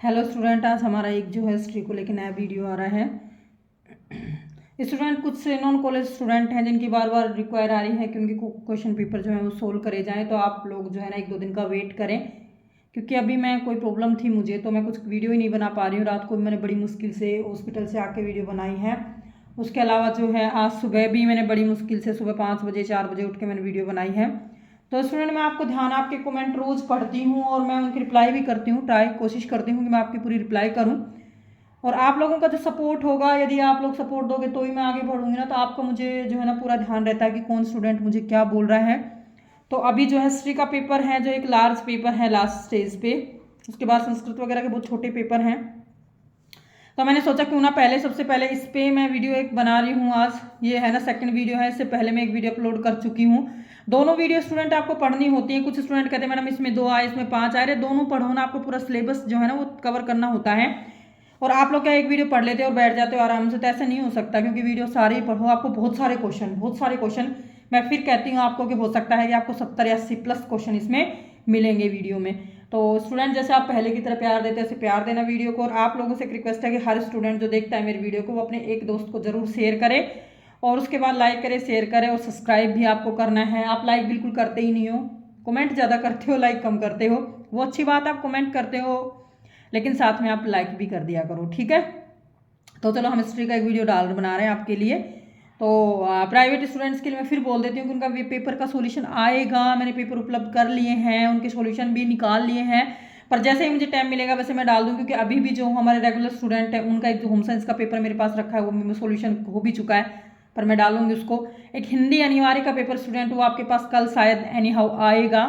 Hello student, आज हमारा एक जो है हिस्ट्री को लेकर नया वीडियो आ रहा है। स्टूडेंट कुछ नॉन कॉलेज स्टूडेंट हैं जिनकी बार बार रिक्वायर आ रही है कि उनके क्वेश्चन पेपर जो है वो सोल्व करे जाएं, तो आप लोग जो है ना 1-2 दिन का वेट करें, क्योंकि अभी मैं कोई प्रॉब्लम थी मुझे, तो मैं कुछ वीडियो ही नहीं बना पा रही हूँ। रात को मैंने बड़ी मुश्किल से हॉस्पिटल से आके वीडियो बनाई है। उसके अलावा जो है आज सुबह भी मैंने बड़ी मुश्किल से सुबह 5 बजे 4 बजे उठ के मैंने वीडियो बनाई है। तो स्टूडेंट मैं आपको ध्यान आपके कमेंट रोज़ पढ़ती हूँ और मैं उनकी रिप्लाई भी करती हूँ, कोशिश करती हूँ कि मैं आपकी पूरी रिप्लाई करूँ। और आप लोगों का जो सपोर्ट होगा, यदि आप लोग सपोर्ट दोगे तो ही मैं आगे बढ़ूंगी ना, तो आपका मुझे जो है ना पूरा ध्यान रहता है कि कौन स्टूडेंट मुझे क्या बोल रहा है। तो अभी जो हिस्ट्री का पेपर है जो एक लार्ज पेपर है लास्ट स्टेज पे, उसके बाद संस्कृत वगैरह के बहुत छोटे पेपर हैं। तो मैंने सोचा क्यों ना पहले सबसे पहले इस पे मैं वीडियो एक बना रही हूँ। आज ये है ना सेकंड वीडियो है, इससे पहले मैं एक वीडियो अपलोड कर चुकी हूँ। दोनों वीडियो स्टूडेंट आपको पढ़नी होती है। कुछ स्टूडेंट कहते हैं मैडम इसमें 2 आए इसमें 5 आए, दोनों पढ़ो ना, आपको पूरा सिलेबस जो है ना वो कवर करना होता है। और आप लोग क्या एक वीडियो पढ़ लेते हो और बैठ जाते हो आराम से, तो ऐसा नहीं हो सकता, क्योंकि वीडियो सारे ही पढ़ो। आपको बहुत सारे क्वेश्चन मैं फिर कहती हूँ आपको कि हो सकता है कि आपको 70 या 80+ क्वेश्चन इसमें मिलेंगे वीडियो में। तो स्टूडेंट जैसे आप पहले की तरह प्यार देते हैं ऐसे प्यार देना वीडियो को। और आप लोगों से एक रिक्वेस्ट है कि हर स्टूडेंट जो देखता है मेरी वीडियो को वो अपने एक दोस्त को जरूर शेयर करे, और उसके बाद लाइक करे, शेयर करे, और सब्सक्राइब भी आपको करना है। आप लाइक बिल्कुल करते ही नहीं हो, कमेंट ज़्यादा करते हो, लाइक कम करते हो। वो अच्छी बात, आप कमेंट करते हो लेकिन साथ में आप लाइक भी कर दिया करो, ठीक है। तो चलो हम हिस्ट्री का एक वीडियो बना रहे हैं आपके लिए। तो प्राइवेट स्टूडेंट्स के लिए मैं फिर बोल देती हूँ कि उनका पेपर का सॉल्यूशन आएगा। मैंने पेपर उपलब्ध कर लिए हैं, उनके सॉल्यूशन भी निकाल लिए हैं, पर जैसे ही मुझे टाइम मिलेगा वैसे मैं डाल दूँ, क्योंकि अभी भी जो हमारे रेगुलर स्टूडेंट है उनका एक जो होम साइंस का पेपर मेरे पास रखा है वो सॉल्यूशन हो भी चुका है, पर मैं डालूंगी उसको। एक हिंदी अनिवार्य का पेपर स्टूडेंट वो आपके पास कल शायद एनी हाउ आएगा।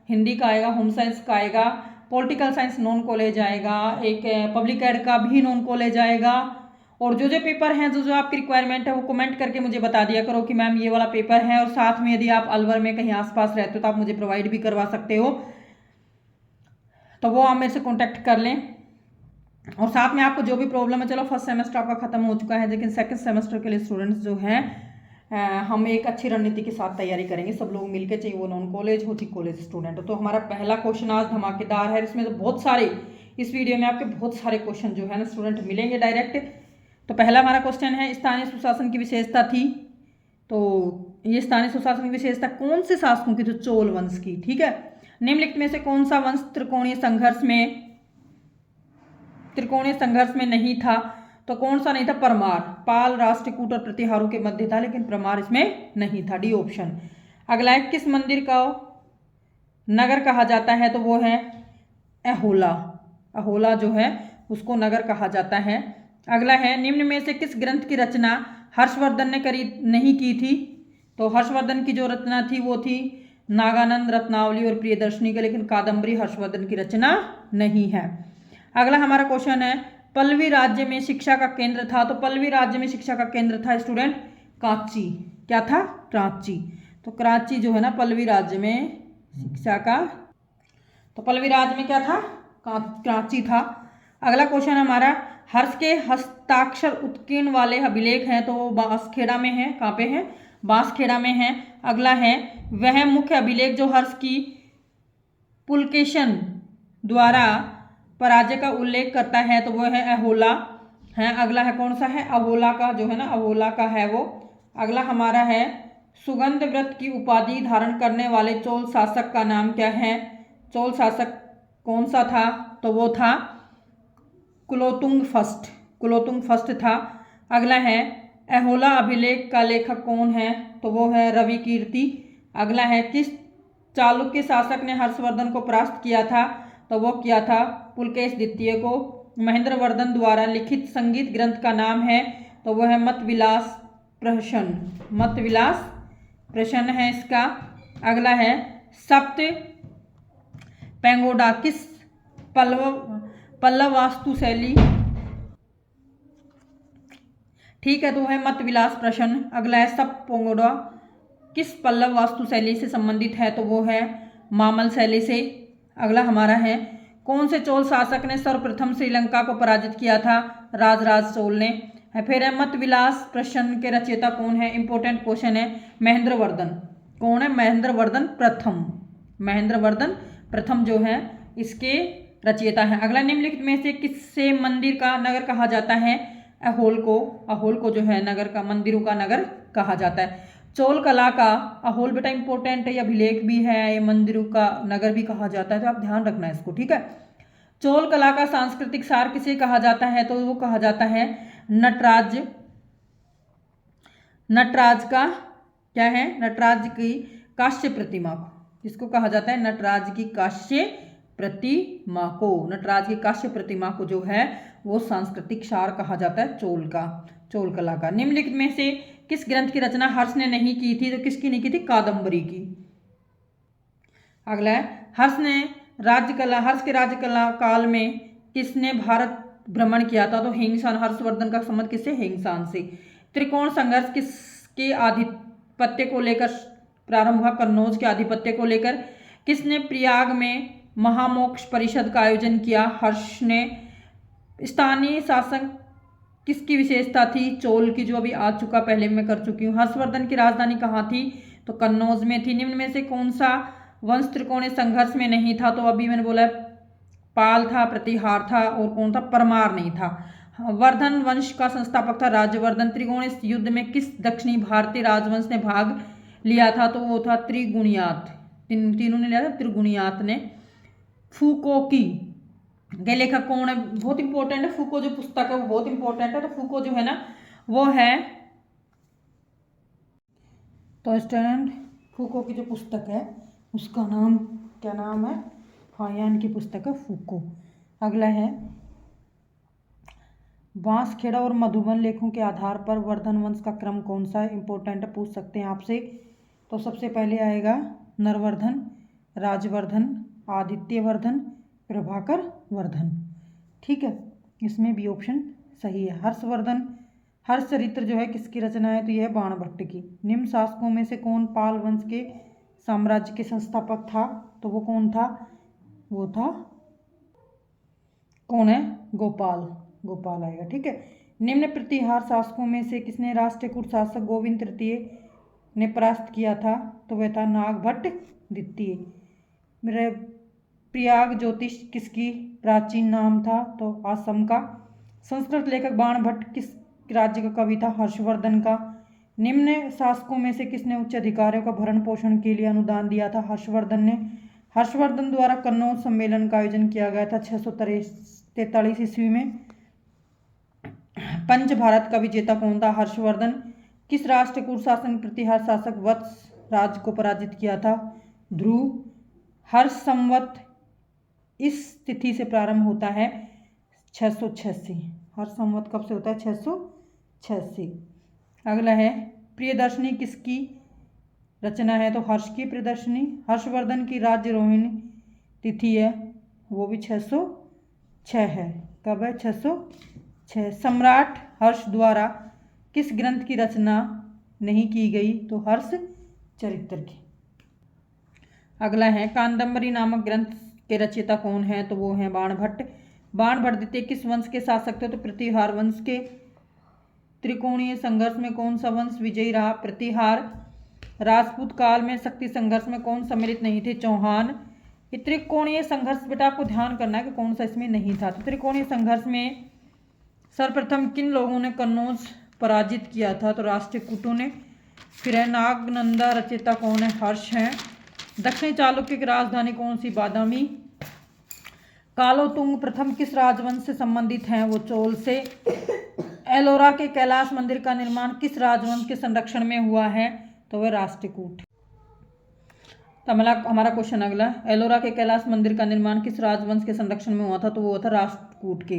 हिंदी का आएगा, होम साइंस का आएगा, पॉलिटिकल साइंस नॉन कॉलेज आएगा, एक पब्लिक एड का भी नॉन कॉलेज आएगा। और जो जो पेपर हैं जो जो आपकी रिक्वायरमेंट है वो कमेंट करके मुझे बता दिया करो कि मैम ये वाला पेपर है। और साथ में यदि आप अलवर में कहीं आसपास रहते हो तो आप मुझे प्रोवाइड भी करवा सकते हो, तो वो आप मेरे से कॉन्टैक्ट कर लें। और साथ में आपको जो भी प्रॉब्लम है, चलो फर्स्ट सेमेस्टर आपका खत्म हो चुका है, लेकिन सेकंड सेमेस्टर के लिए स्टूडेंट्स जो हैं हम एक अच्छी रणनीति के साथ तैयारी करेंगे सब लोग मिलकर, चाहिए वो नॉन कॉलेज हो चाहे कॉलेज स्टूडेंट हो। तो हमारा पहला क्वेश्चन आज धमाकेदार है, इसमें तो बहुत सारे, इस वीडियो में आपके बहुत सारे क्वेश्चन जो है ना स्टूडेंट मिलेंगे डायरेक्ट। तो पहला हमारा क्वेश्चन है स्थानीय सुशासन की विशेषता थी। तो ये स्थानीय सुशासन की विशेषता कौन से शासकों की, तो चोल वंश की, ठीक है। निम्नलिखित में से कौन सा वंश त्रिकोणीय संघर्ष में नहीं था, तो कौन सा नहीं था, परमार। पाल, राष्ट्रकूट और प्रतिहारों के मध्य था, लेकिन परमार इसमें नहीं था, डी ऑप्शन। अगला है किस मंदिर का नगर कहा जाता है, तो वो है अहोला। अहोला जो है उसको नगर कहा जाता है। अगला है निम्न में से किस ग्रंथ की रचना हर्षवर्धन ने नहीं की थी, तो हर्षवर्धन की जो रचना थी वो थी नागानंद, रत्नावली और प्रियदर्शनी के, लेकिन कादम्बरी हर्षवर्धन की रचना नहीं है। अगला हमारा क्वेश्चन है पल्लवी राज्य में शिक्षा का केंद्र था, तो पल्लवी राज्य में शिक्षा का केंद्र था स्टूडेंट कांची। क्या था, कराची। तो कराची जो है ना पल्लवी राज्य में शिक्षा का, तो पल्लवी राज्य में क्या था, कराची था। अगला क्वेश्चन हमारा हर्ष के हस्ताक्षर उत्कीर्ण वाले अभिलेख हैं, तो वो बांसखेड़ा में है। कहाँ पे है, बांसखेड़ा में है। अगला है वह मुख्य अभिलेख जो हर्ष की पुलकेशन द्वारा पराजय का उल्लेख करता है, तो वो है अहोला है। अगला है कौन सा है, अहोला का जो है ना, अहोला का है वो। अगला हमारा है सुगंध व्रत की उपाधि धारण करने वाले चोल शासक का नाम क्या है, चोल शासक कौन सा था, तो वो था कुलोतुंग फर्स्ट था। अगला है अहोला अभिलेख का लेखक कौन है, तो वो है रवि कीर्ति। अगला है किस चालुक्य शासक ने हर्षवर्धन को परास्त किया था, तो वो किया था पुलकेश द्वितीय को। महेंद्रवर्धन द्वारा लिखित संगीत ग्रंथ का नाम है, तो वो है मतविलास प्रश्न है इसका। अगला है सप्त पैगोडा किस पल्लव वास्तुशैली, ठीक है, तो है मतविलास प्रश्न। अगला है सब पैगोडा किस पल्लव वास्तुशैली से संबंधित है, तो वो है मामल शैली से। अगला हमारा है कौन से चोल शासक ने सर्वप्रथम श्रीलंका को पराजित किया था, राजराज चोल ने। फिर है मतविलास प्रश्न के रचयिता कौन है, इंपॉर्टेंट क्वेश्चन है, महेंद्रवर्धन। कौन है, महेंद्रवर्धन प्रथम जो है इसके रचयिता है। अगला, निम्नलिखित में से किससे मंदिर का नगर कहा जाता है? अहोल को जो है नगर का, मंदिरों का नगर कहा जाता है। चोल कला का, अहोल बेटा इंपॉर्टेंट है, ये अभिलेख भी है, ये मंदिरों का नगर भी कहा जाता है, तो आप ध्यान रखना इसको, ठीक है। चोल कला का सांस्कृतिक सार किसे कहा जाता है? तो वो कहा जाता है नटराज का क्या है? नटराज की कांस्य प्रतिमा को, किसको कहा जाता है? नटराज की कांस्य प्रतिमा को, नटराज की कांस्य प्रतिमा को जो है वो सांस्कृतिक सार कहा जाता है चोल कला का। निम्नलिखित में से किस ग्रंथ की रचना हर्ष ने नहीं की थी? तो किसकी नहीं की थी? कादम्बरी की। अगला है, हर्ष के राज्यकला काल में किसने भारत भ्रमण किया था? तो हिंगसान, हर्षवर्धन का संबंध किससे? हिंगसान से। त्रिकोण संघर्ष किसके आधिपत्य को लेकर प्रारंभ हुआ? कन्नौज के आधिपत्य को लेकर। किसने प्रयाग में महामोक्ष परिषद का आयोजन किया? हर्ष ने। स्थानीय शासन किसकी विशेषता थी? चोल की, जो अभी आ चुका, पहले मैं कर चुकी हूँ। हर्षवर्धन की राजधानी कहाँ थी? तो कन्नौज में थी। निम्न में से कौन सा वंश त्रिकोणीय संघर्ष में नहीं था? तो अभी मैंने बोला पाल था, प्रतिहार था, और कौन था? परमार नहीं था। वर्धन वंश का संस्थापक था राजवर्धन। त्रिकोणीय युद्ध में किस दक्षिणी भारतीय राजवंश ने भाग लिया था? तो वो था त्रिगुणियात। तीनों ने लिया था, त्रिगुणियात ने। फूको की के लेखक कौन है? बहुत इंपॉर्टेंट है, फूको जो पुस्तक है वो बहुत इंपॉर्टेंट है। तो फूको जो है ना वो है, तो स्टूडेंट फूको की जो पुस्तक है उसका नाम क्या नाम है? फायान की पुस्तक है फूको। अगला है, बांसखेड़ा और मधुबन लेखों के आधार पर वर्धन वंश का क्रम कौन सा है? इंपॉर्टेंट है, पूछ सकते हैं आपसे। तो सबसे पहले आएगा नरवर्धन, राजवर्धन, आदित्यवर्धन, प्रभाकर वर्धन, ठीक है। इसमें भी ऑप्शन सही है। हर्षवर्धन, हर्षचरित्र जो है किसकी रचना है? तो यह है बाणभट्ट की। निम्न शासकों में से कौन पाल वंश के साम्राज्य के संस्थापक था? तो वो कौन था? वो था कौन है? गोपाल आएगा, ठीक है। निम्न प्रतिहार शासकों में से किसने राष्ट्रकूट शासक गोविंद तृतीय ने परास्त किया था? तो वह था नागभट्ट द्वितीय। प्रयाग ज्योतिष किसकी प्राचीन नाम था? तो असम का। संस्कृत लेखक बाणभट्ट किस राज्य का कवि था? हर्षवर्धन का। निम्न शासकों में से किसने उच्च अधिकारियों का भरण पोषण के लिए अनुदान दिया था? हर्षवर्धन ने। हर्षवर्धन द्वारा कन्नौज सम्मेलन का आयोजन किया गया था 643 ईस्वी में। पंच भारत का विजेता कौन था? हर्षवर्धन। किस राष्ट्रकूट शासन प्रतिहार शासक वत्स राज को पराजित किया था? ध्रुव। हर्ष संवत इस तिथि से प्रारंभ होता है 686। हर्ष संवत कब से होता है? 686। अगला है, प्रियदर्शनी किसकी रचना है? तो हर्ष की प्रियदर्शनी। हर्षवर्धन की राज्यरोहिणी तिथि है वो भी 606 है। कब है? 606। सम्राट हर्ष द्वारा किस ग्रंथ की रचना नहीं की गई? तो हर्ष चरित्र की। अगला है, कादंबरी नामक ग्रंथ के रचयिता कौन है? तो वो है बाणभट्ट। बाणभट्ट द्वितीय किस वंश के शासक थे? तो प्रतिहार वंश के। त्रिकोणीय संघर्ष में कौन सा वंश विजयी रहा? प्रतिहार। राजपूत काल में शक्ति संघर्ष में कौन सम्मिलित नहीं थे? चौहान। त्रिकोणीय संघर्ष बेटा आपको ध्यान करना है कि कौन सा इसमें नहीं था। तो त्रिकोणीय संघर्ष में सर्वप्रथम किन लोगों ने कन्नौज पराजित किया था? तो राष्ट्रकूटों ने। फिर है नागनंदा, रचयिता कौन है? हर्ष हैं। दक्षिणी चालुक्य की राजधानी कौन सी? बादामी। कालोतुंग प्रथम किस राजवंश से संबंधित हैं? वो चोल से। एलोरा के कैलाश मंदिर का निर्माण किस राजवंश के संरक्षण में हुआ है? तो वह राष्ट्रकूट। तो हमारा क्वेश्चन अगला, एलोरा के कैलाश मंदिर का निर्माण किस राजवंश के संरक्षण में हुआ था? तो वो था राष्ट्रकूट के,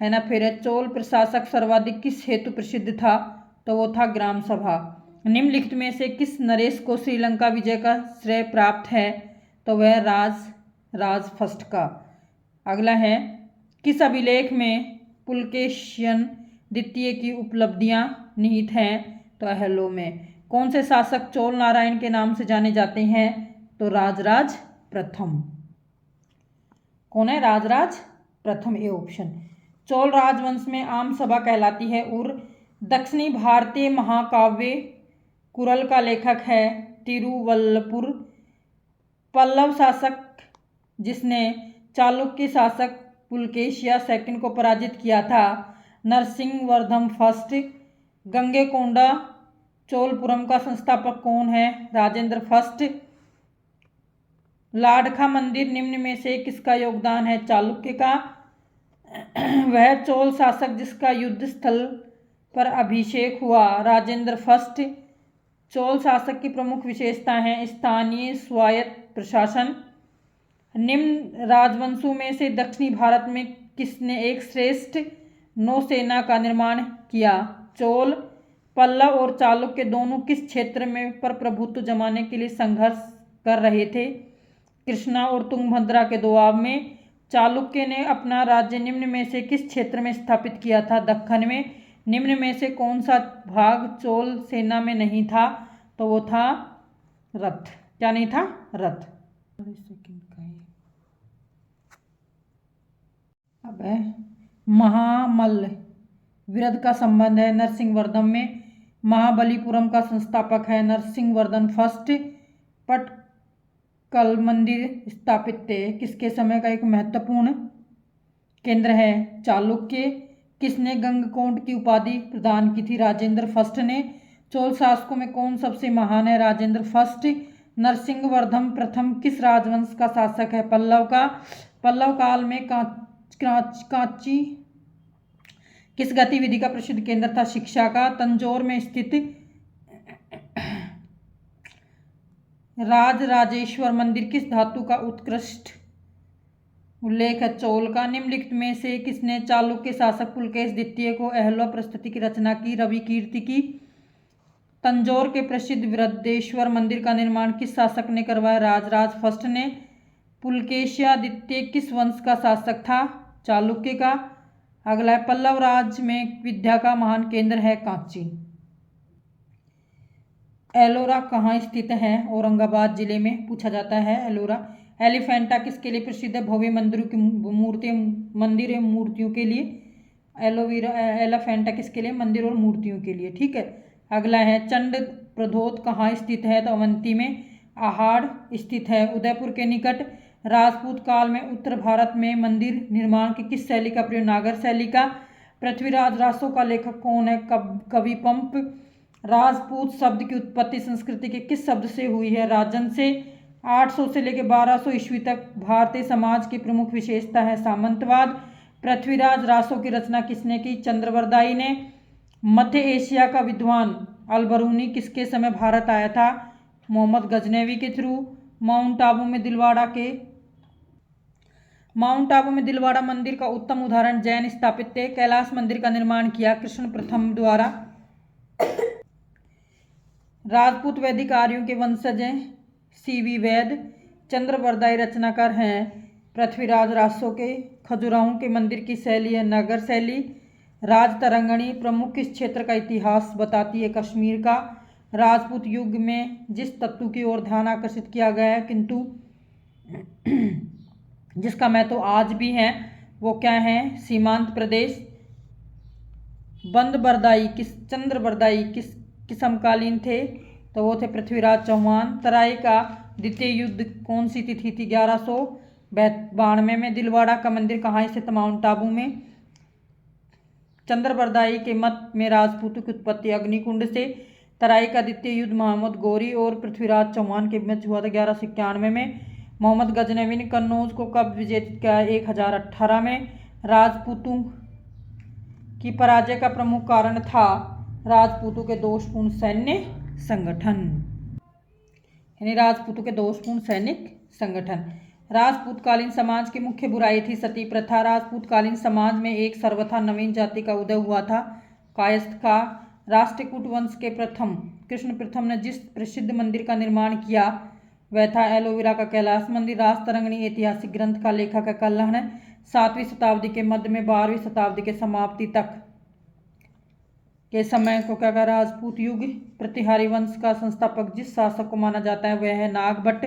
है ना। फिर है, चोल प्रशासक सर्वाधिक किस हेतु प्रसिद्ध था? तो वो था ग्राम सभा। निम्नलिखित में से किस नरेश को श्रीलंका विजय का श्रेय प्राप्त है? तो वह राज फर्स्ट का। अगला है, किस अभिलेख में पुलकेशियन द्वितीय की उपलब्धियां निहित हैं? तो अहलो में। कौन से शासक चोल नारायण के नाम से जाने जाते हैं? तो राजराज प्रथम। कौन है? राजराज प्रथम, ए ऑप्शन। चोल राजवंश में आम सभा कहलाती है और दक्षिणी भारतीय महाकाव्य कुरल का लेखक है तिरुवल्लपुर। पल्लव शासक जिसने चालुक्य शासक पुलकेशिया सेकंड को पराजित किया था? नरसिंहवर्धम फर्स्ट। गंगैकोंडा चोलपुरम का संस्थापक कौन है? राजेंद्र फर्स्ट। लाडखा मंदिर निम्न में से किसका योगदान है? चालुक्य का। वह चोल शासक जिसका युद्ध स्थल पर अभिषेक हुआ? राजेंद्र फर्स्ट। चोल शासक की प्रमुख विशेषताएं हैं स्थानीय स्वायत्त प्रशासन। निम्न राजवंशों में से दक्षिणी भारत में किसने एक श्रेष्ठ नौसेना का निर्माण किया? चोल। पल्लव और चालुक्य दोनों किस क्षेत्र में पर प्रभुत्व जमाने के लिए संघर्ष कर रहे थे? कृष्णा और तुंगभद्रा के दोआब में। चालुक्य ने अपना राज्य निम्न में से किस क्षेत्र में स्थापित किया था? दक्कन में। निम्न में से कौन सा भाग चोल सेना में नहीं था? तो वो था रथ। क्या नहीं था? रथ। अब है महामल्ल विरध का संबंध है नरसिंहवर्धन में। महाबलीपुरम का संस्थापक है नरसिंहवर्धन फर्स्ट। पटकल मंदिर स्थापित थे किसके समय का एक महत्वपूर्ण केंद्र है? चालुक्य। किसने गंगकोंड की उपाधि प्रदान की थी? राजेंद्र फर्स्ट ने। चोल शासकों में कौन सबसे महान है? राजेंद्र फर्स्ट। नरसिंहवर्धन प्रथम किस राजवंश का शासक है? पल्लव का। पल्लव काल में कांची किस गतिविधि का प्रसिद्ध केंद्र था? शिक्षा का। तंजौर में स्थित राजराजेश्वर मंदिर किस धातु का उत्कृष्ट उल्लेख है? चोल का। निम्नलिखित में से किसने चालुक्य शासक पुलकेश द्वितीय को अहल्य प्रस्तुति की रचना की? रवि कीर्ति की। तंजौर के प्रसिद्ध वृद्धेश्वर मंदिर का निर्माण किस शासक ने करवाया? राजराज फर्स्ट ने। पुलकेशिया द्वितीय किस वंश का शासक था? चालुक्य का। अगला है पल्लव राज में विद्या का महान केंद्र है कांची। एलोरा कहाँ स्थित है? औरंगाबाद जिले में पूछा जाता है एलोरा। एलिफेंटा किसके लिए प्रसिद्ध है? भव्य मंदिरों की मंदिर एवं मूर्तियों के लिए। एलिफेंटा किसके लिए? मंदिर और मूर्तियों के लिए। ठीक है। अगला है चंड प्रधोत कहाँ स्थित है? तो अवंती में। आहाड़ स्थित है उदयपुर के निकट। राजपूत काल में उत्तर भारत में मंदिर निर्माण की किस शैली का प्रयोग? नागर शैली का। पृथ्वीराज रासो का लेखक कौन है? कवि पंप। राजपूत शब्द की उत्पत्ति संस्कृति के किस शब्द से हुई है? राजन से। 800 से लेकर 1200 ईस्वी तक भारतीय समाज की प्रमुख विशेषता है सामंतवाद। पृथ्वीराज रासो की रचना किसने की? चंद्रवरदाई ने। मध्य एशिया का विद्वान अलबरूनी किसके समय भारत आया था? मोहम्मद गजनवी के थ्रू। माउंट आबू में दिलवाड़ा मंदिर का उत्तम उदाहरण जैन स्थापित थे। कैलाश मंदिर का निर्माण किया कृष्ण प्रथम द्वारा। राजपूत वैदिक आर्यों के वंशज हैं सीवी वैद। चंद्रवरदाई रचनाकार हैं पृथ्वीराज रासो के। खजुराहो के मंदिर की शैली है नगर शैली। राजतरंगिणी प्रमुख किस क्षेत्र का इतिहास बताती है? कश्मीर का। राजपूत युग में जिस तत्व की ओर ध्यान आकर्षित किया गया है किंतु जिसका महत्व आज भी है वो क्या है? सीमांत प्रदेश। चंद्रवरदाई किस समकालीन थे? तो वो थे पृथ्वीराज चौहान। तराई का द्वितीय युद्ध कौन सी तिथि थी? 1192 में। दिलवाड़ा का मंदिर कहाँ स्थित? माउंट आबू में। चंद्रवरदाई के मत में राजपूतों की उत्पत्ति अग्निकुंड से। तराई का द्वितीय युद्ध मोहम्मद गौरी और पृथ्वीराज चौहान के बीच हुआ था 1191 में। मोहम्मद गजनवी ने कन्नौज को कब विजेत किया? 1018 में। राजपूतों की पराजय का प्रमुख कारण था राजपूतों के दोषपूर्ण सैन्य संगठन। यानी राजपूतों के दोषपूर्ण सैनिक संगठन। राजपूतकालीन समाज की मुख्य बुराई थी सती प्रथा। राजपूतकालीन समाज में एक सर्वथा नवीन जाति का उदय हुआ था कायस्थ का। राष्ट्रकूट वंश के प्रथम कृष्ण प्रथम ने जिस प्रसिद्ध मंदिर का निर्माण किया वह था एलोवेरा का कैलाश मंदिर। राजतरंगिणी ऐतिहासिक ग्रंथ का लेखक है कल्हण। 7वीं शताब्दी के मध्य में 12वीं शताब्दी के समाप्ति तक के समय को क्या कहा? राजपूत युग। प्रतिहारी वंश का संस्थापक जिस शासक को माना जाता है वह है नागभट्ट।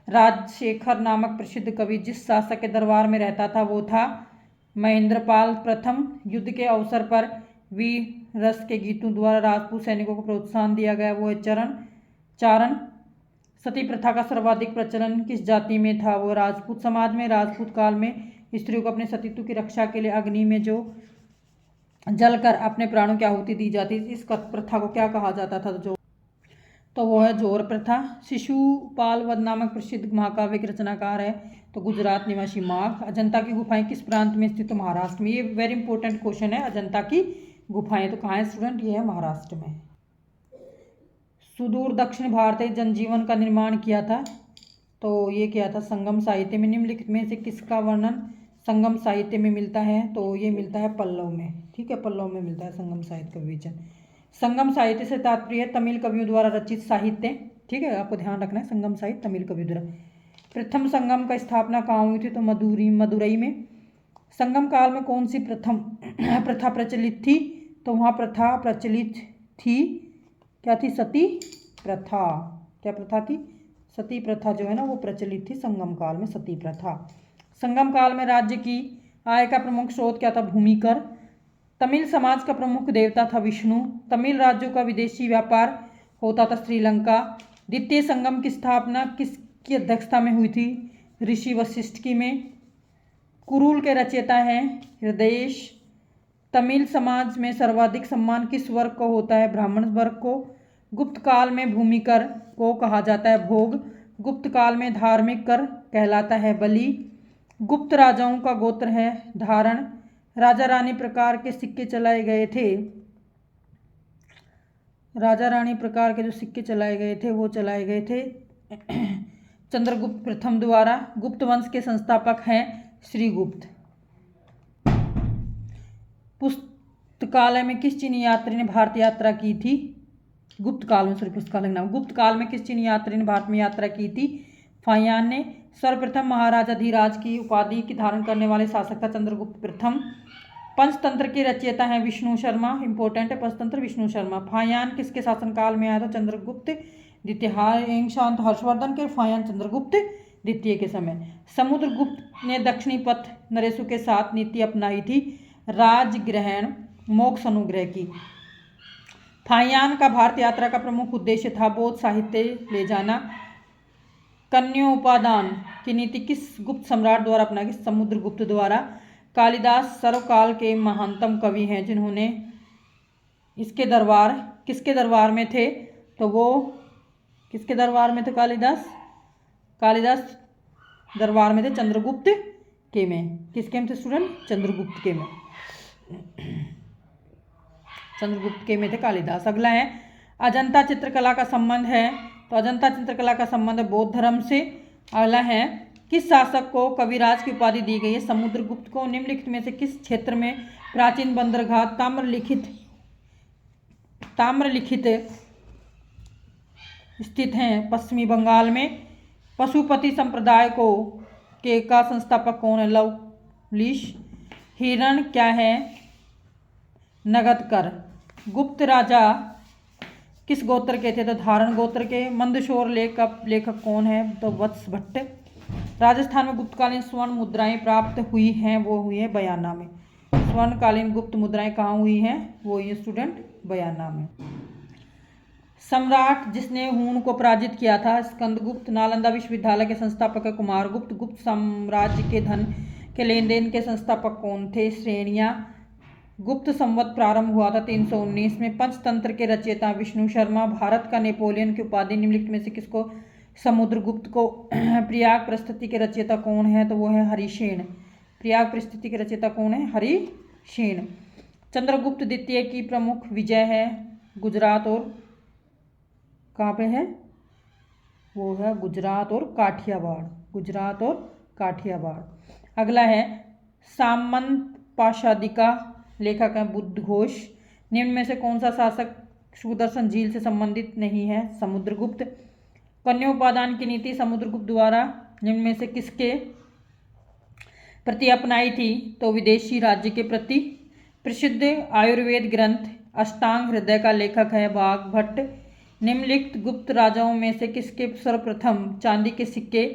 राजशेखर नामक प्रसिद्ध कवि जिस शासक के दरबार में रहता था वो था महेंद्रपाल प्रथम। युद्ध के अवसर पर वीर रस के गीतों द्वारा राजपूत सैनिकों को प्रोत्साहन दिया गया वो है चारण। सती प्रथा का सर्वाधिक प्रचलन किस जाति में था? वो राजपूत समाज में। राजपूत काल में स्त्रियों को अपने सतीत्व की रक्षा के लिए अग्नि में जो जलकर अपने प्राणों की आहुति दी जाती थी, इस प्रथा को क्या कहा जाता था? तो वो है जोर प्रथा। शिशुपाल वध नामक प्रसिद्ध महाकाव्य के रचनाकार है तो गुजरात निवासी माघ। अजंता की गुफाएं किस प्रांत में स्थित? तो महाराष्ट्र में। ये वेरी इंपॉर्टेंट क्वेश्चन है। अजंता की गुफाएं तो कहाँ है स्टूडेंट? ये है महाराष्ट्र में। सुदूर दक्षिण भारतीय जनजीवन का निर्माण किया था तो ये किया था संगम साहित्य में। निम्नलिखित में से किसका वर्णन संगम साहित्य में मिलता है? तो ये मिलता है पल्लव में। ठीक है, पल्लव में मिलता है संगम साहित्य का विवेचन। संगम साहित्य से तात्पर्य तमिल कवियों द्वारा रचित साहित्य। ठीक है, आपको ध्यान रखना है, संगम साहित्य तमिल कवियों द्वारा। प्रथम संगम का स्थापना कहाँ हुई थी? तो मदुरई में। संगम काल में कौन सी प्रथा प्रचलित थी? तो वहाँ प्रथा प्रचलित थी, क्या थी? सती प्रथा। क्या प्रथा थी? सती प्रथा जो है ना वो प्रचलित थी संगम काल में, सती प्रथा। संगम काल में राज्य की आय का प्रमुख स्रोत क्या था? भूमि कर। तमिल समाज का प्रमुख देवता था विष्णु। तमिल राज्यों का विदेशी व्यापार होता था श्रीलंका। द्वितीय संगम की स्थापना किसकी अध्यक्षता में हुई थी? ऋषि वशिष्ठ की में। कुरुल के रचयिता हैं हृदयेश। तमिल समाज में सर्वाधिक सम्मान किस वर्ग को होता है? ब्राह्मण वर्ग को। गुप्त काल में भूमि कर को कहा जाता है भोग। गुप्त काल में धार्मिक कर कहलाता है बलि। गुप्त राजाओं का गोत्र है धारण। राजा रानी प्रकार के सिक्के चलाए गए थे। राजा रानी प्रकार के जो सिक्के चलाए गए थे वो चलाए गए थे चंद्रगुप्त प्रथम द्वारा। गुप्त वंश के संस्थापक हैं श्रीगुप्त। पुस्तकालय में किस चीनी यात्री ने भारत यात्रा की थी? गुप्त काल में, सॉरी पुस्तकालय नाम। गुप्त काल में किस चीनी यात्री ने भारत में यात्रा की थी? फाहियान ने। सर्वप्रथम महाराजाधिराज की उपाधि की धारण करने वाले शासक था चंद्रगुप्त प्रथम। पंचतंत्र के रचयिता हैं विष्णु शर्मा। इंपॉर्टेंट है पंचतंत्र, विष्णु शर्मा। फाहियान किसके शासनकाल में आया था? चंद्रगुप्त द्वितीय। शांत हर्षवर्धन के, फाहियान चंद्रगुप्त द्वितीय के समय। समुद्रगुप्त ने दक्षिणी पथ नरेशु के साथ नीति अपनाई थी राजग्रहण मोक्ष अनुग्रह की। फाहियान का भारत यात्रा का प्रमुख उद्देश्य था बौद्ध साहित्य ले जाना। कन्योपादान की नीति किस गुप्त सम्राट द्वारा अपनाई? समुद्रगुप्त द्वारा। कालिदास सर्वकाल के महानतम कवि हैं जिन्होंने किसके दरबार में थे? तो वो किसके दरबार में थे कालिदास? कालिदास दरबार में थे चंद्रगुप्त के में। किसके में थे स्टूडेंट? चंद्रगुप्त के में। चंद्रगुप्त के में थे कालिदास। अगला है अजंता चित्रकला का संबंध है तो अजंता चित्रकला का संबंध बौद्ध धर्म से। अगला है किस शासक को कविराज की उपाधि दी गई है? समुद्रगुप्त को। निम्नलिखित में से किस क्षेत्र में प्राचीन बंदरगाह ताम्रलिखित स्थित हैं? पश्चिमी बंगाल में। पशुपति संप्रदाय का संस्थापक कौन है? लवलीश। हिरण क्या है? नगद कर। गुप्त राजा किस गोत्र के थे? तो धारण गोत्र के। मंदसौर लेख का लेखक कौन है? तो वत्स भट्ट। राजस्थान में गुप्तकालीन स्वर्ण मुद्राएं प्राप्त हुई हैं, वो हुई है बयाना में। स्वर्णकालीन गुप्त मुद्राएं कहाँ हुई हैं? वो हुई है स्टूडेंट बयाना में। सम्राट जिसने हूण को पराजित किया था? स्कंदगुप्त। नालंदा विश्वविद्यालय के संस्थापक है कुमारगुप्त। गुप्त साम्राज्य के धन के लेन देन के संस्थापक कौन थे? श्रेणियां। गुप्त संवत प्रारंभ हुआ था 319 में। पंचतंत्र के रचयिता विष्णु शर्मा। भारत का नेपोलियन की उपाधि निम्नलिखित में से किसको? समुद्रगुप्त को। प्रयाग प्रस्तुति के रचयिता कौन है? तो वो है हरिसेन। प्रयाग प्रस्तुति के रचयिता कौन है? हरिसेन। चंद्रगुप्त द्वितीय की प्रमुख विजय है गुजरात और कहाँ पे है? वो है गुजरात और काठियावाड़। गुजरात और काठियावाड़। अगला है सामंत पाशादिका लेखक है बुद्धघोष। निम्न में से कौन सा शासक सुदर्शन झील से संबंधित नहीं है? समुद्रगुप्त। कन्योपादान की नीति समुद्रगुप्त द्वारा निम्न में से किसके प्रति अपनाई थी? तो विदेशी राज्य के प्रति। प्रसिद्ध आयुर्वेद ग्रंथ अष्टांग हृदय का लेखक है वाग्भट। निम्नलिखित गुप्त राजाओं में से किसके सर्वप्रथम चांदी के सिक्के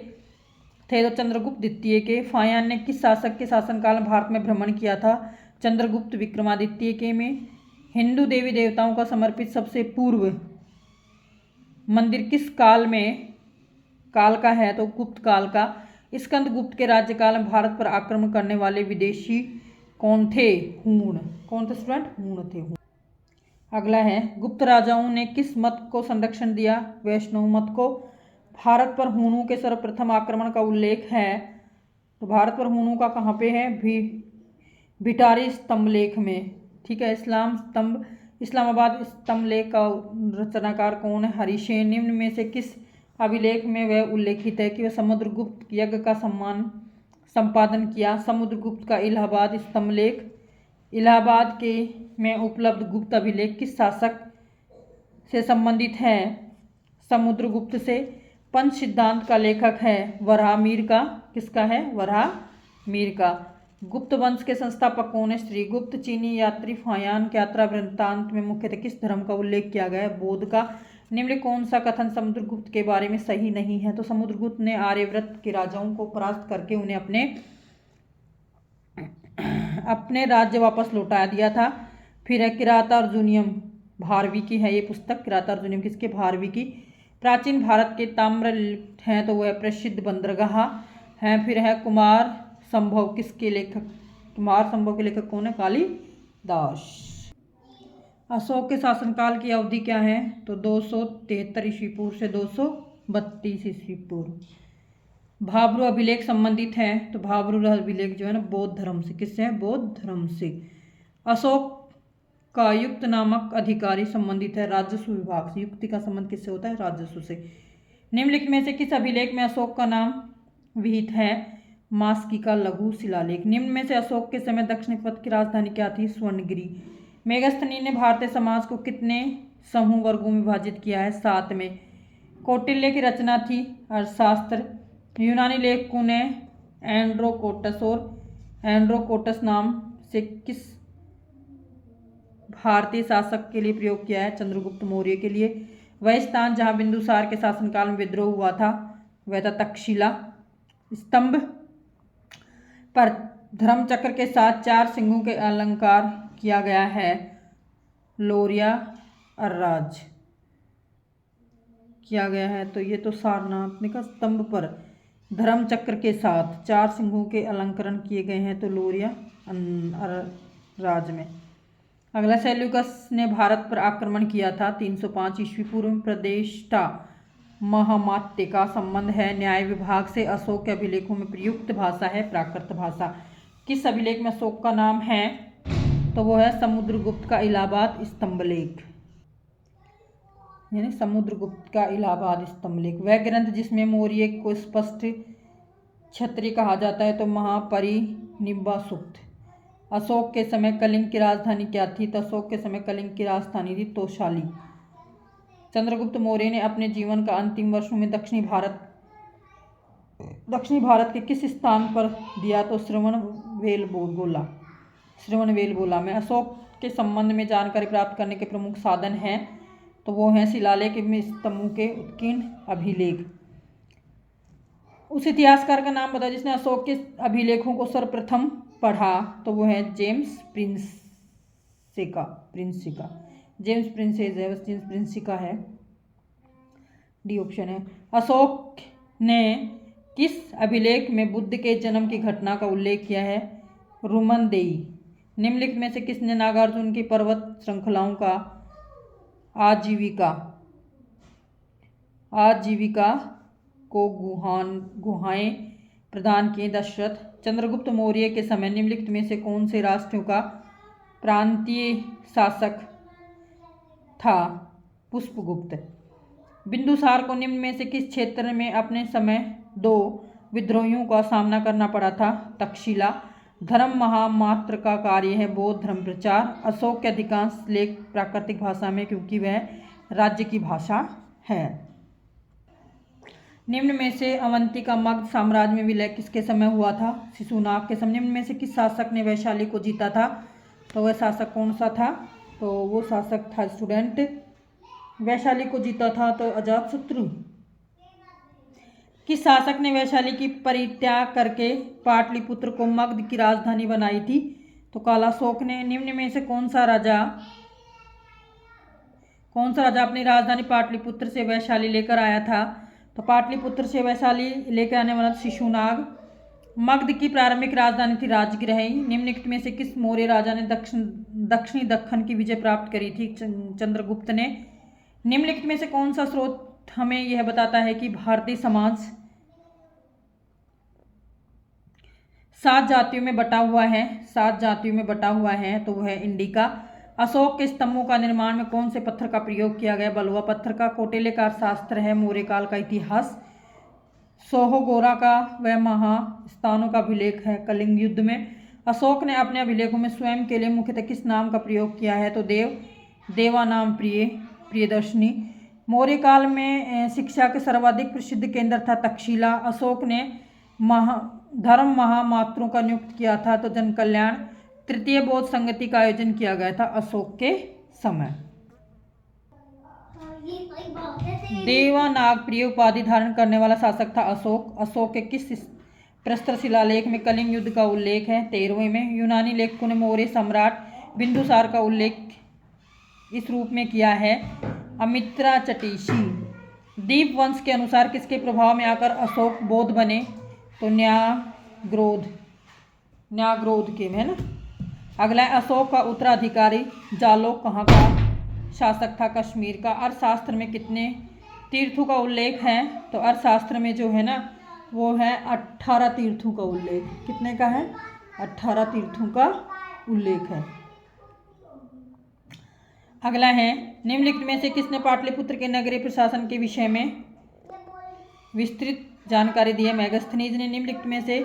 थे? तो चंद्रगुप्त द्वितीय के। फाहियान ने किस शासक के शासनकाल में भारत में भ्रमण किया था? चंद्रगुप्त विक्रमादित्य के में। हिंदू देवी देवताओं का समर्पित सबसे पूर्व मंदिर किस काल में काल का है तो गुप्त काल का। स्कंदगुप्त के राज्यकाल में भारत पर आक्रमण करने वाले विदेशी कौन थे? हूण। कौन थे स्टूडेंट? हूण थे। अगला है, गुप्त राजाओं ने किस मत को संरक्षण दिया? वैष्णव मत को। भारत पर हूणों के सर्वप्रथम आक्रमण का उल्लेख है, तो भारत पर हूणों का कहाँ पे है? भिटारी स्तंभलेख में। ठीक है, इस्लामाबाद स्तंभलेख का रचनाकार कौन है? हरिसेन। निम्न में से किस अभिलेख में वह उल्लेखित है कि वह समुद्रगुप्त यज्ञ का संपादन किया? समुद्रगुप्त का इलाहाबाद स्तंभलेख। इलाहाबाद के में उपलब्ध गुप्त अभिलेख किस शासक से संबंधित है? समुद्रगुप्त से। पंच सिद्धांत का लेखक है वराहमिहिर का। किसका है? वराहमिहिर का। गुप्त वंश के संस्थापक कौन है? श्रीगुप्त। चीनी यात्री फायान यात्रा वृत्तांत में मुख्यतः किस धर्म का उल्लेख किया गया है? बौद्ध का। निम्नलिखित कौन सा कथन समुद्रगुप्त के बारे में सही नहीं है? तो समुद्रगुप्त ने आर्यव्रत के राजाओं को परास्त करके उन्हें अपने राज्य वापस लौटा दिया था। फिर है किरातार्जुनियम, भारवी की है ये पुस्तक। किरातार्जुनियम किसके? भारवी की। प्राचीन भारत के ताम्रलिप्त हैं तो वह प्रसिद्ध बंदरगाह हैं। फिर है कुमार संभव किसके लेखक? कुमार संभव के लेखक कौन है? कालिदास। अशोक के शासनकाल की अवधि क्या है? तो 273 ईस्वी पूर्व से 232 ईस्वी पूर्व। भाब्रू अभिलेख संबंधित है, तो भाब्रू अभिलेख जो है ना बौद्ध धर्म से। किससे है? बौद्ध धर्म से। अशोक का युक्त नामक अधिकारी संबंधित है राजस्व विभाग से। युक्ति का संबंध किससे होता है? राजस्व से। निम्नलिखित में से किस अभिलेख में अशोक का नाम विहित है? मास्की का लघु शिलालेख। निम्न में से अशोक के समय दक्षिण पथ की राजधानी क्या थी? स्वर्णगिरी। मेगस्थनी ने भारतीय समाज को कितने समूह वर्गों में विभाजित किया है? 7 में। कौटिल्य की रचना थी अर्थशास्त्र। यूनानी लेखकों ने एंड्रोकोटस और एंड्रोकोटस नाम से किस भारतीय शासक के लिए प्रयोग किया है? चंद्रगुप्त मौर्य के लिए। वह स्थान जहां बिंदुसार के शासनकाल में विद्रोह हुआ था वह था तक्षशिला। स्तंभ पर धर्मचक्र के साथ 4 सिंहों के अलंकार किया गया है। लोरिया अर्राज किया गया है, तो ये तो सारनाथ ने का स्तंभ पर धर्मचक्र के साथ 4 सिंहों के अलंकरण किए गए हैं, तो लोरिया अर्राज में। अगला, सेल्यूकस ने भारत पर आक्रमण किया था 305 ईस्वी पूर्व में। प्रतिष्ठा महामात्य का संबंध है न्याय विभाग से। अशोक के अभिलेखों में प्रयुक्त भाषा है प्राकृत भाषा। किस अभिलेख में अशोक का नाम है? तो वो है समुद्रगुप्त का इलाहाबाद स्तंभलेख, यानी समुद्रगुप्त का इलाहाबाद स्तंभलेख। वह ग्रंथ जिसमें मौर्य को स्पष्ट क्षत्रिय कहा जाता है, तो महापरिनिब्बा सूक्त। अशोक के समय कलिंग की राजधानी क्या थी? तो अशोक के समय कलिंग की राजधानी थी तोशाली। चंद्रगुप्त मौर्य ने अपने जीवन का अंतिम वर्षों में दक्षिणी भारत के किस स्थान पर दिया? तो श्रवणबेलगोला में। अशोक के संबंध में जानकारी प्राप्त करने के प्रमुख साधन हैं, तो वो हैं शिलालेख में स्तंभों के उत्कीर्ण अभिलेख। उस इतिहासकार का नाम बताओ जिसने अशोक के अभिलेखों को सर्वप्रथम पढ़ा, तो वो है जेम्स प्रिंसिका। जेम्स प्रिंसिका है, डी ऑप्शन है। अशोक ने किस अभिलेख में बुद्ध के जन्म की घटना का उल्लेख किया है? रुमनदेई। निम्नलिखित में से किसने नागार्जुन की पर्वत श्रृंखलाओं का आजीविका को गुहाएं प्रदान किए? दशरथ। चंद्रगुप्त मौर्य के समय निम्नलिखित में से कौन से राष्ट्रों का प्रांतीय शासक था? पुष्पगुप्त। बिंदुसार को निम्न में से किस क्षेत्र में अपने समय 2 विद्रोहियों का सामना करना पड़ा था? तक्षशिला। धर्म महामात्र का कार्य है बौद्ध धर्म प्रचार। अशोक के अधिकांश लेख प्राकृतिक भाषा में क्योंकि वह राज्य की भाषा है। निम्न में से अवंती का मगध साम्राज्य में विलय किसके समय हुआ था? शिशुनाग के समय। निम्न में से किस शासक ने वैशाली को जीता था? तो वह शासक कौन सा था? तो वो शासक था स्टूडेंट, वैशाली को जीता था तो अजातशत्रु। किस शासक ने वैशाली की परित्याग करके पाटलिपुत्र को मगध की राजधानी बनाई थी? तो कालाशोक ने। निम्न में से कौन सा राजा अपनी राजधानी पाटलिपुत्र से वैशाली लेकर आया था? तो पाटलिपुत्र से वैशाली लेकर आने वाला शिशुनाग। मगध की प्रारंभिक राजधानी थी राजगृह। निम्नलिखित में से किस मौर्य राजा ने दक्षिणी दक्कन की विजय प्राप्त करी थी? चंद्रगुप्त ने। निम्नलिखित में से कौन सा स्रोत हमें यह बताता है कि भारतीय समाज 7 जातियों में बटा हुआ है? 7 जातियों में बटा हुआ है, तो वह है इंडिका। अशोक के स्तंभों का निर्माण में कौन से पत्थर का प्रयोग किया गया? बलुआ पत्थर का। कौटिल्य का अर्थशास्त्र है मौर्य काल का इतिहास। सोहगोरा का व महास्थानों का अभिलेख है कलिंग युद्ध में। अशोक ने अपने अभिलेखों में स्वयं के लिए मुख्यतः किस नाम का प्रयोग किया है? तो देवा नाम प्रियदर्शनी। मौर्य काल में शिक्षा के सर्वाधिक प्रसिद्ध केंद्र था तक्षशिला। अशोक ने धर्म महामात्रों का नियुक्त किया था, तो जन कल्याण। तृतीय बौद्ध संगति का आयोजन किया गया था अशोक के समय। देवानागप्रिय उपाधि धारण करने वाला शासक था अशोक। अशोक के किस प्रस्तर शिलालेख में कलिंग युद्ध का उल्लेख है? 13वें में। यूनानी लेखकों ने मौर्य सम्राट बिंदुसार का उल्लेख इस रूप में किया है अमित्रा चटीसी। दीप वंश के अनुसार किसके प्रभाव में आकर अशोक बौद्ध बने? तो न्याग्रोध के, है ना। अगला है अशोक का उत्तराधिकारी जालोक कहाँ का शासक था? कश्मीर का। अर्थशास्त्र में कितने तीर्थों का उल्लेख है? तो अर्थशास्त्र में जो है ना वो है 18 तीर्थों का उल्लेख। कितने का है? 18 तीर्थों का उल्लेख है। अगला है निम्नलिखित में से किसने पाटलिपुत्र के नगरीय प्रशासन के विषय में विस्तृत जानकारी दी है? मेगास्थनीज ने। निम्नलिखित में से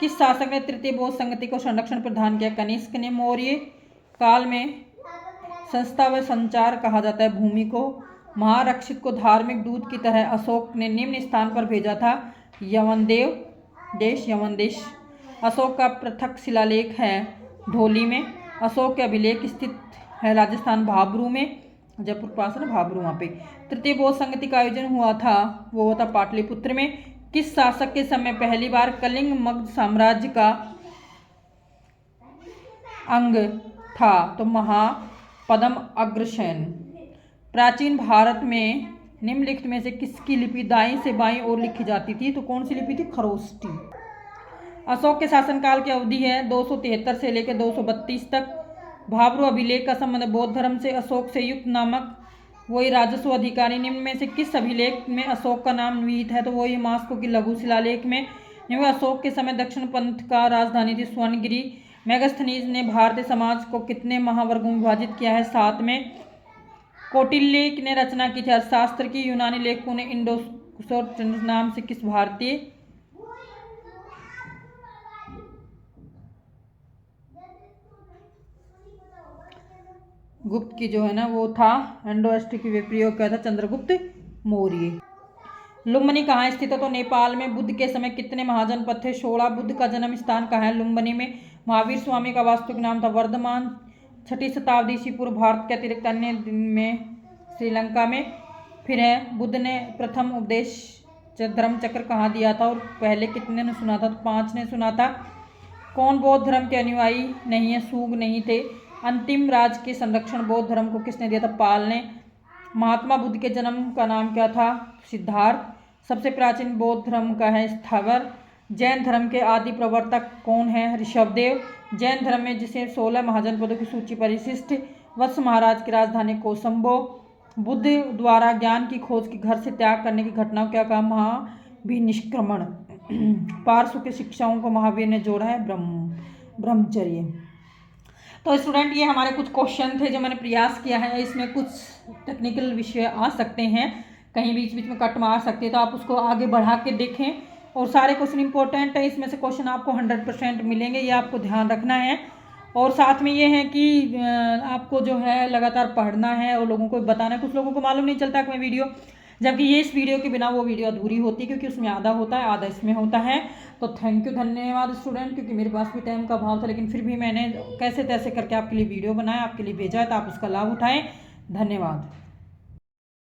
किस शासक ने तृतीय बौद्ध संगति को संरक्षण प्रदान किया? कनिष्क ने। मौर्य काल में संस्था व संचार कहा जाता है भूमि को। महारक्षित को धार्मिक दूत की तरह अशोक ने निम्न स्थान पर भेजा था यवन देश। अशोक का पृथक शिलालेख है ढोली में। अशोक के अभिलेख स्थित है राजस्थान भाबरू में, जयपुर पास है ना भाबरू, वहाँ पे। तृतीय बौद्ध संगति का आयोजन हुआ था, वो हुआ था पाटलिपुत्र में। किस शासक के समय पहली बार कलिंग मगध साम्राज्य का अंग था? तो महापद्म अग्रसेन। प्राचीन भारत में निम्नलिखित में से किसकी लिपि दाईं से बाईं ओर लिखी जाती थी? तो कौन सी लिपि थी? खरोष्टी। अशोक के शासनकाल की अवधि है 273 से लेकर 232 तक। भाबरू अभिलेख का संबंध बौद्ध धर्म से। अशोक से युक्त नामक वही राजस्व अधिकारी। निम्न में से किस अभिलेख में अशोक का नाम निहित है? तो वही मास्को की लघु शिलालेख में। अशोक के समय दक्षिण पंथ का राजधानी थी स्वर्णगिरी। मेगास्थनीज ने भारतीय समाज को कितने महावर्गों में विभाजित किया है? 7 में। कौटिल्य ने रचना की थी अर्थशास्त्र की। यूनानी लेखकों ने इंडोसोर नाम से किस भारतीय गुप्त की जो है ना वो था एंडोएस्ट की प्रयोग किया था चंद्रगुप्त मौर्य। लुम्बिनी कहाँ स्थित है? तो नेपाल में। बुद्ध के समय कितने महाजनपद थे? 16। बुद्ध का जन्म स्थान कहाँ है? लुम्बिनी में। महावीर स्वामी का वास्तविक नाम था वर्धमान। 6ठी शताब्दी ईस्वी पूर्व भारत के अतिरिक्त अन्य में श्रीलंका में। फिर है बुद्ध ने प्रथम उपदेश धर्म चक्र कहाँ दिया था? और पहले कितने ने सुना था? तो 5 ने सुना था। कौन बौद्ध धर्म के अनुयायी नहीं है? सूग नहीं थे। अंतिम राज के संरक्षण बौद्ध धर्म को किसने दिया था? पाल ने। महात्मा बुद्ध के जन्म का नाम क्या था? सिद्धार्थ। सबसे प्राचीन बौद्ध धर्म का है स्थावर। जैन धर्म के आदि प्रवर्तक कौन है? ऋषभदेव। जैन धर्म में जिसे 16 महाजनपदों की सूची परिशिष्ट। वत्स महाराज की राजधानी कोसंबो। बुद्ध द्वारा ज्ञान की खोज की घर से त्याग करने की घटना को क्या कहा? महाभिनिष्क्रमण। पार्श्व के शिक्षाओं को महावीर ने जोड़ा है ब्रह्मचर्य। तो स्टूडेंट ये हमारे कुछ क्वेश्चन थे जो मैंने प्रयास किया है। इसमें कुछ टेक्निकल विषय आ सकते हैं, कहीं बीच बीच में कट मार सकते हैं, तो आप उसको आगे बढ़ा के देखें। और सारे क्वेश्चन इंपॉर्टेंट है, इसमें से क्वेश्चन आपको 100% मिलेंगे, ये आपको ध्यान रखना है। और साथ में ये है कि आपको जो है लगातार पढ़ना है और लोगों को बताना है। कुछ लोगों को मालूम नहीं चलता कि मैं वीडियो, जबकि ये इस वीडियो के बिना वो वीडियो अधूरी होती है, क्योंकि उसमें आधा होता है आधा इसमें होता है। तो थैंक यू, धन्यवाद स्टूडेंट, क्योंकि मेरे पास भी टाइम का अभाव था, लेकिन फिर भी मैंने कैसे तैसे करके आपके लिए वीडियो बनाया, आपके लिए भेजा है, तो आप उसका लाभ उठाएं। धन्यवाद।